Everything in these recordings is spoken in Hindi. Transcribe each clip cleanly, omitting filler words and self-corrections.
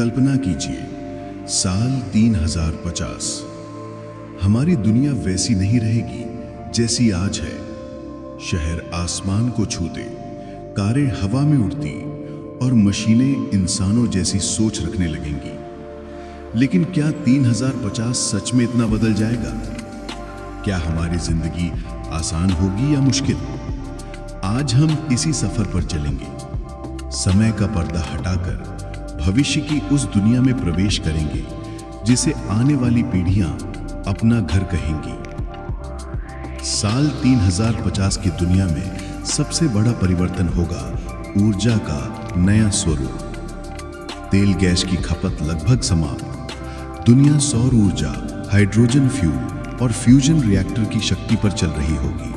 कल्पना कीजिए, साल 3050। हमारी दुनिया वैसी नहीं रहेगी जैसी आज है। शहर आसमान को छूते, कारें हवा में उड़ती और मशीनें इंसानों जैसी सोच रखने लगेंगी। लेकिन क्या 3050 सच में इतना बदल जाएगा? क्या हमारी जिंदगी आसान होगी या मुश्किल? आज हम इसी सफर पर चलेंगे। समय का पर्दा हटाकर भविष्य की उस दुनिया में प्रवेश करेंगे जिसे आने वाली पीढ़ियां अपना घर कहेंगी। साल 3050 की दुनिया में सबसे बड़ा परिवर्तन होगा ऊर्जा का नया स्वरूप। तेल गैस की खपत लगभग समाप्त। दुनिया सौर ऊर्जा, हाइड्रोजन फ्यूल और फ्यूजन रिएक्टर की शक्ति पर चल रही होगी।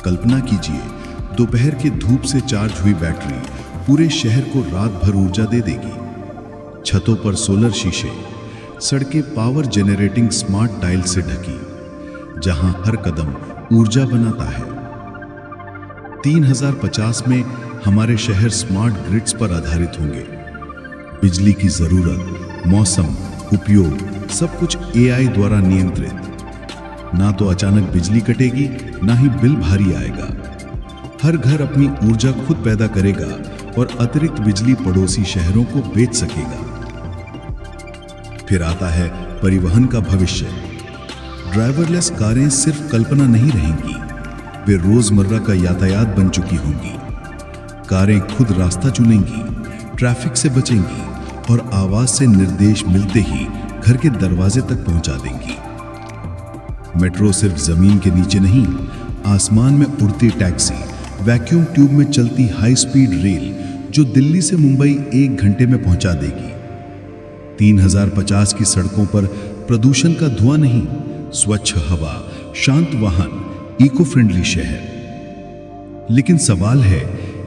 कल्पना कीजिए, दोपहर के धूप से चार्ज हुई बैटरी पूरे शहर को रात भर ऊर्जा दे देगी। छतों पर सोलर शीशे, सड़कें पावर जनरेटिंग स्मार्ट टाइल से ढकी, जहां हर कदम ऊर्जा बनाता है। 3050 में हमारे शहर स्मार्ट ग्रिड्स पर आधारित होंगे। बिजली की जरूरत, मौसम, उपयोग सब कुछ एआई द्वारा नियंत्रित। ना तो अचानक बिजली कटेगी, ना ही बिल भारी आएगा। हर घर अपनी ऊर्जा खुद पैदा करेगा और अतिरिक्त बिजली पड़ोसी शहरों को बेच सकेगा। फिर आता है परिवहन का भविष्य। ड्राइवरलेस कारें सिर्फ कल्पना नहीं रहेंगी, वे रोजमर्रा का यातायात बन चुकी होंगी। कारें खुद रास्ता चुनेंगी, ट्रैफिक से बचेंगी और आवाज से निर्देश मिलते ही घर के दरवाजे तक पहुंचा देंगी। मेट्रो सिर्फ जमीन के नीचे नहीं, आसमान में उड़ती टैक्सी, वैक्यूम ट्यूब में चलती हाई स्पीड रेल जो दिल्ली से मुंबई 1 घंटे में पहुंचा देगी। 3050 की सड़कों पर प्रदूषण का धुआं नहीं, स्वच्छ हवा, शांत वाहन, इको फ्रेंडली शहर। लेकिन सवाल है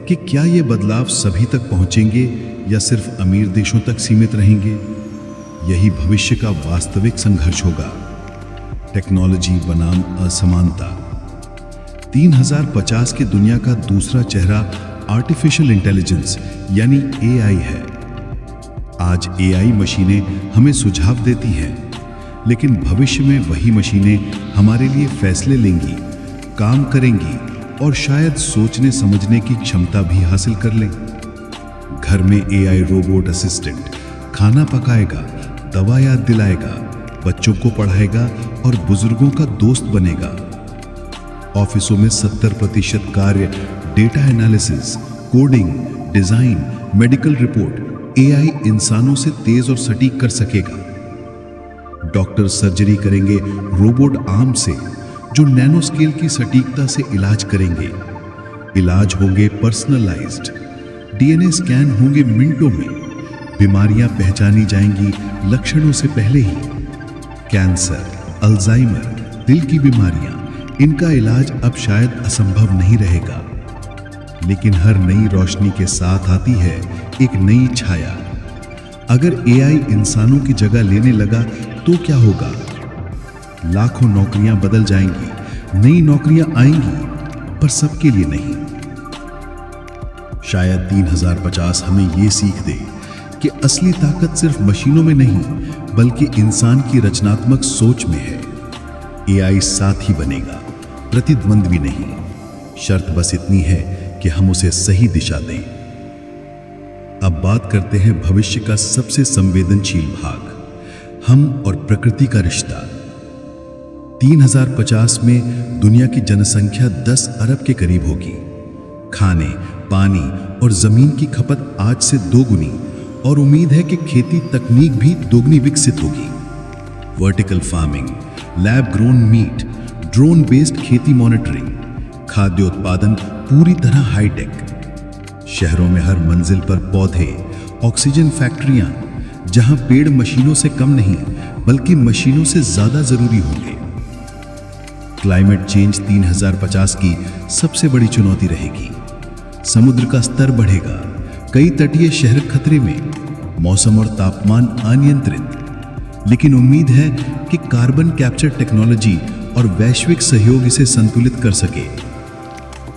कि क्या ये बदलाव सभी तक पहुंचेंगे या सिर्फ अमीर देशों तक सीमित रहेंगे? यही भविष्य का वास्तविक संघर्ष होगा। टेक्नोलॉजी बनाम असमानता। 3050 की दुनिया का दूसरा चेहरा आर्टिफिशियल इंटेलिजेंस यानी एआई है। आज एआई मशीनें हमें सुझाव देती हैं, लेकिन भविष्य में वही मशीनें हमारे लिए फैसले लेंगी, काम करेंगी और शायद सोचने समझने की क्षमता भी हासिल कर लें। घर में एआई रोबोट असिस्टेंट खाना पकाएगा, दवा याद दिलाएगा, बच्चों को पढ़ाएगा और बुजुर्गों का दोस्त बनेगा। ऑफिसों में 70% कार्य data analysis, coding, design, medical report AI इंसानों से तेज और सटीक कर सकेगा। डॉक्टर सर्जरी करेंगे रोबोट आर्म से जो नैनो स्केल की सटीकता से इलाज करेंगे। इलाज होंगे पर्सनलाइज्ड, डीएनए स्कैन होंगे मिनटों में, बीमारियां पहचानी जाएंगी लक्षणों से पहले ही। कैंसर, अल्जाइमर, दिल की बीमारियां, इनका इलाज अब शायद असंभव नहीं रहेगा। लेकिन हर नई रोशनी के साथ आती है एक नई छाया। अगर एआई इंसानों की जगह लेने लगा तो क्या होगा? लाखों नौकरियां बदल जाएंगी, नई नौकरियां आएंगी, पर सबके लिए नहीं। शायद 3050 हमें ये सीख दे कि असली ताकत सिर्फ मशीनों में नहीं, बल्कि इंसान की रचनात्मक सोच में है। एआई साथी बनेगा, प्रतिद्वंद्वी नहीं। शर्त बस इतनी है कि हम उसे सही दिशा दें। अब बात करते हैं भविष्य का सबसे संवेदनशील भाग, हम और प्रकृति का रिश्ता। 3050 में दुनिया की जनसंख्या 10 अरब के करीब होगी। खाने, पानी और जमीन की खपत आज से 2 गुनी और उम्मीद है कि खेती तकनीक भी दोगुनी विकसित होगी। Vertical farming, lab grown meat, drone based खेती मॉनिटरिंग, खाद्य उत्पादन पूरी तरह हाईटेक। शहरों में हर मंजिल पर पौधे, ऑक्सीजन फैक्ट्रियां, जहां पेड़ मशीनों से कम नहीं बल्कि मशीनों से ज्यादा जरूरी होंगे। क्लाइमेट चेंज 3050 की सबसे बड़ी चुनौती रहेगी। समुद्र का स्तर बढ़ेगा, कई तटीय शहर खतरे में, मौसम और तापमान अनियंत्रित। लेकिन उम्मीद है कि कार्बन कैप्चर टेक्नोलॉजी और वैश्विक सहयोग इसे संतुलित कर सके।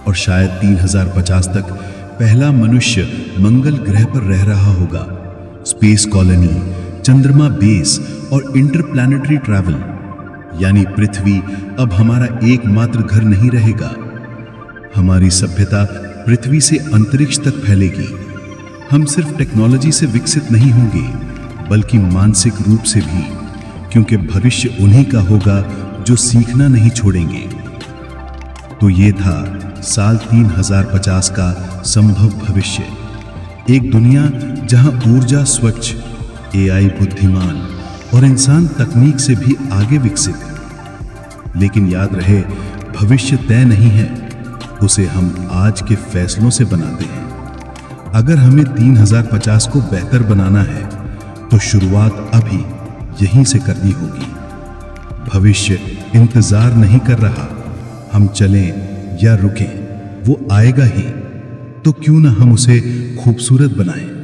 और शायद 3050 तक पहला मनुष्य मंगल ग्रह पर रह रहा होगा, स्पेस कॉलोनी, चंद्रमा बेस और इंटरप्लैनेटरी ट्रैवल। यानी पृथ्वी अब हमारा एकमात्र घर नहीं रहेगा। हमारी सभ्यता पृथ्वी से अंतरिक्ष तक फैलेगी। हम सिर्फ टेक्नोलॉजी से विकसित नहीं होंगे, बल्कि मानसिक रूप से भी, क्योंकि भविष्य उन्हीं का होगा जो सीखना नहीं छोड़ेंगे। तो ये था साल 3050 का संभव भविष्य। एक दुनिया जहां ऊर्जा स्वच्छ, एआई बुद्धिमान और इंसान तकनीक से भी आगे विकसित। लेकिन याद रहे, भविष्य तय नहीं है, उसे हम आज के फैसलों से बनाते हैं। अगर हमें 3050 को बेहतर बनाना है तो शुरुआत अभी यहीं से करनी होगी। भविष्य इंतजार नहीं कर रहा। हम चलें या रुकें, वो आएगा ही। तो क्यों ना हम उसे खूबसूरत बनाएं।